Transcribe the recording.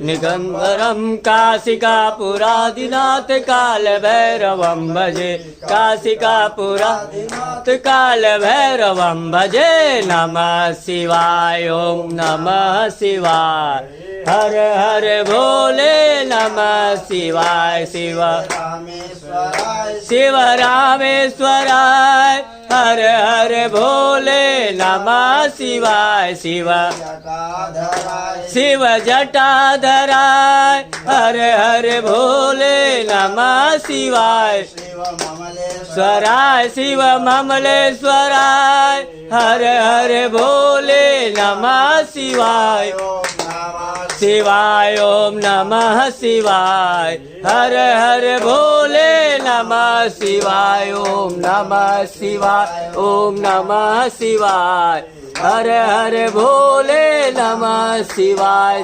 निगंबरम काशिकापुरादिनाथ काल भैरवं भजे काशिकापुरादिनाथ काल भैरवं भजे नमः शिवाय ओम नमः शिवाय हर हर भोले नमः शिवाय शिव शिव रामेश्वराय हर हर भोले नमः शिवाय शिव शिव जटाधराय हर हर भोले नमः शिवाय स्वराय शिव ममलेश्वराय हर हर भोले नमः शिवाय शिवाय ओम नमः शिवाय हर हर भोले नमः शिवाय ओम नमः शिवाय ओम नमः शिवाय हर हर भोले नमः शिवाय।